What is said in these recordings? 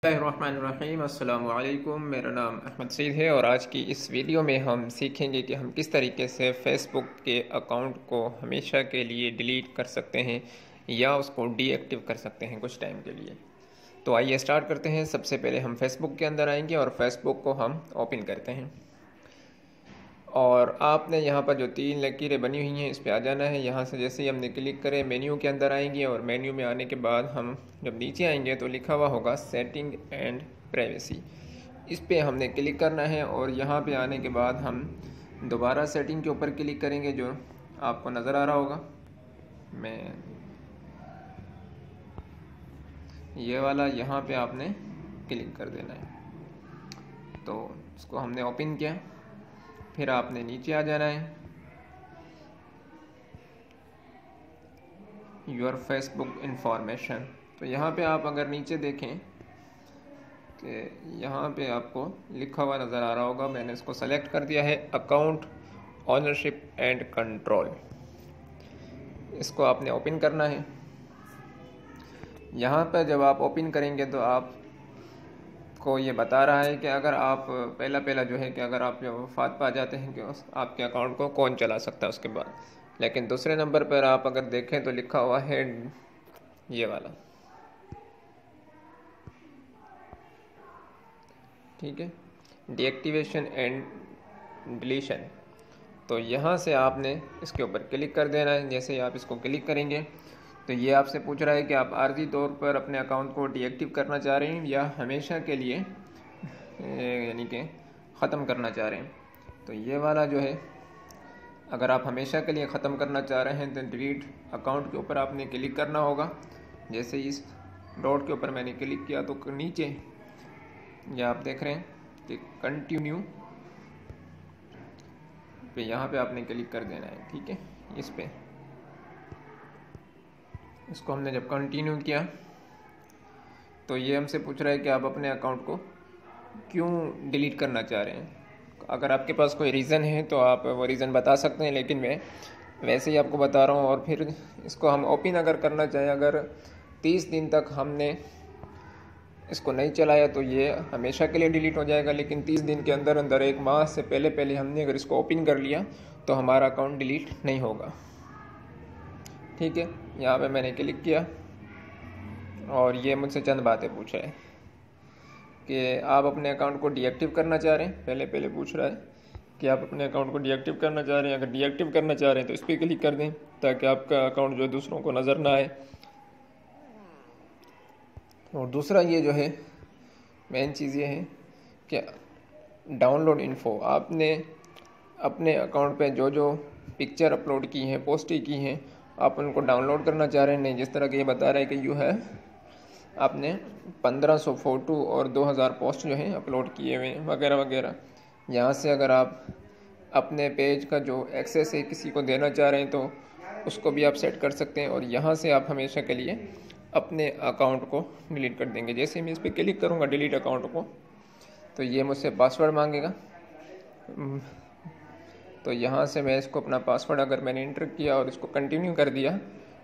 बिस्मिल्लाहिर्रहमानिर्रहीम। अस्सलामु अलैकुम। मेरा नाम अहमद सईद है और आज की इस वीडियो में हम सीखेंगे कि हम किस तरीके से फ़ेसबुक के अकाउंट को हमेशा के लिए डिलीट कर सकते हैं या उसको डीएक्टिव कर सकते हैं कुछ टाइम के लिए। तो आइए स्टार्ट करते हैं। सबसे पहले हम फेसबुक के अंदर आएंगे और फेसबुक को हम ओपन करते हैं और आपने यहाँ पर जो 3 लकीरें बनी हुई हैं इस पर आ जाना है। यहाँ से जैसे ही हमने क्लिक करें मेन्यू के अंदर आएंगे और मेन्यू में आने के बाद हम जब नीचे आएंगे तो लिखा हुआ होगा सेटिंग एंड प्राइवेसी। इस पर हमने क्लिक करना है और यहाँ पे आने के बाद हम दोबारा सेटिंग के ऊपर क्लिक करेंगे जो आपको नज़र आ रहा होगा। मैं ये वाला यहाँ पे आपने क्लिक कर देना है। तो इसको हमने ओपन किया, फिर आपने नीचे आ जाना है। योर फेसबुक इंफॉर्मेशन, तो यहाँ पे आप अगर नीचे देखें कि यहाँ पे आपको लिखा हुआ नज़र आ रहा होगा। मैंने इसको सेलेक्ट कर दिया है अकाउंट ओनरशिप एंड कंट्रोल। इसको आपने ओपन करना है। यहाँ पर जब आप ओपन करेंगे तो आप को ये बता रहा है कि अगर आप पहला जो है कि अगर आप जो वफात पा जाते हैं कि आपके अकाउंट को कौन चला सकता है उसके बाद। लेकिन दूसरे नंबर पर आप अगर देखें तो लिखा हुआ है ये वाला, ठीक है, डीएक्टिवेशन एंड डिलीशन। तो यहाँ से आपने इसके ऊपर क्लिक कर देना है। जैसे ही आप इसको क्लिक करेंगे तो ये आपसे पूछ रहा है कि आप आर्जी तौर पर अपने अकाउंट को डीएक्टिव करना चाह रहे हैं या हमेशा के लिए यानी कि ख़त्म करना चाह रहे हैं। तो ये वाला जो है अगर आप हमेशा के लिए ख़त्म करना चाह रहे हैं तो डिलीट अकाउंट के ऊपर आपने क्लिक करना होगा। जैसे इस डॉट के ऊपर मैंने क्लिक किया तो नीचे ये आप देख रहे हैं कि कंटिन्यू पे यहाँ पे आपने क्लिक कर देना है, ठीक है। इस पे इसको हमने जब कंटिन्यू किया तो ये हमसे पूछ रहा है कि आप अपने अकाउंट को क्यों डिलीट करना चाह रहे हैं। अगर आपके पास कोई रीज़न है तो आप वो रीज़न बता सकते हैं, लेकिन मैं वैसे ही आपको बता रहा हूँ। और फिर इसको हम ओपन अगर करना चाहें, अगर 30 दिन तक हमने इसको नहीं चलाया तो ये हमेशा के लिए डिलीट हो जाएगा। लेकिन 30 दिन के अंदर अंदर 1 माह से पहले हमने अगर इसको ओपन कर लिया तो हमारा अकाउंट डिलीट नहीं होगा, ठीक है। यहाँ पे मैंने क्लिक किया और ये मुझसे चंद बातें पूछा है कि आप अपने अकाउंट को डीएक्टिव करना चाह रहे हैं। पहले पूछ रहा है कि आप अपने अकाउंट को डीएक्टिव करना चाह रहे हैं। अगर डीएक्टिव करना चाह रहे हैं तो इस पर क्लिक कर दें ताकि आपका अकाउंट जो है दूसरों को नज़र ना आए। और दूसरा ये जो है मेन चीज़ ये है कि डाउनलोड इन्फो, आपने अपने अकाउंट पे जो पिक्चर अपलोड की हैं, पोस्ट की हैं, आप उनको डाउनलोड करना चाह रहे हैं। नहीं, जिस तरह के ये बता रहा है कि यू है आपने 1500 फ़ोटो और 2000 पोस्ट जो हैं अपलोड किए हुए हैं वगैरह वगैरह। यहाँ से अगर आप अपने पेज का जो एक्सेस है किसी को देना चाह रहे हैं तो उसको भी आप सेट कर सकते हैं और यहाँ से आप हमेशा के लिए अपने अकाउंट को डिलीट कर देंगे। जैसे मैं इस पर क्लिक करूँगा डिलीट अकाउंट को तो ये मुझसे पासवर्ड मांगेगा। तो यहाँ से मैं इसको अपना पासवर्ड अगर मैंने इंटर किया और इसको कंटिन्यू कर दिया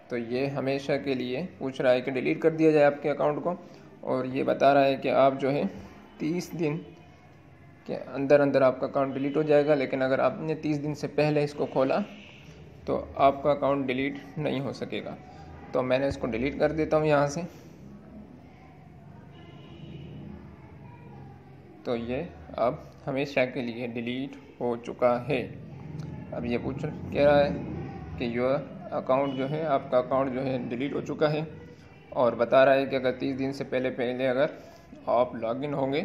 तो ये हमेशा के लिए पूछ रहा है कि डिलीट कर दिया जाए आपके अकाउंट को। और ये बता रहा है कि आप जो है 30 दिन के अंदर अंदर आपका अकाउंट डिलीट हो जाएगा। लेकिन अगर आपने 30 दिन से पहले इसको खोला तो आपका अकाउंट डिलीट नहीं हो सकेगा। तो मैंने इसको डिलीट कर देता हूँ यहाँ से। तो ये अब हमेशा के लिए डिलीट हो चुका है। अब ये कह रहा है कि योर अकाउंट जो है आपका अकाउंट जो है डिलीट हो चुका है और बता रहा है कि अगर 30 दिन से पहले अगर आप लॉगिन होंगे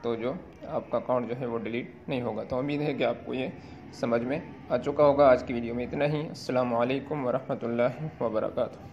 तो जो आपका अकाउंट जो है वो डिलीट नहीं होगा। तो उम्मीद है कि आपको ये समझ में आ चुका होगा। आज की वीडियो में इतना ही। अस्सलामु अलैकुम वरहमतुल्लाहि वबरकातुहू।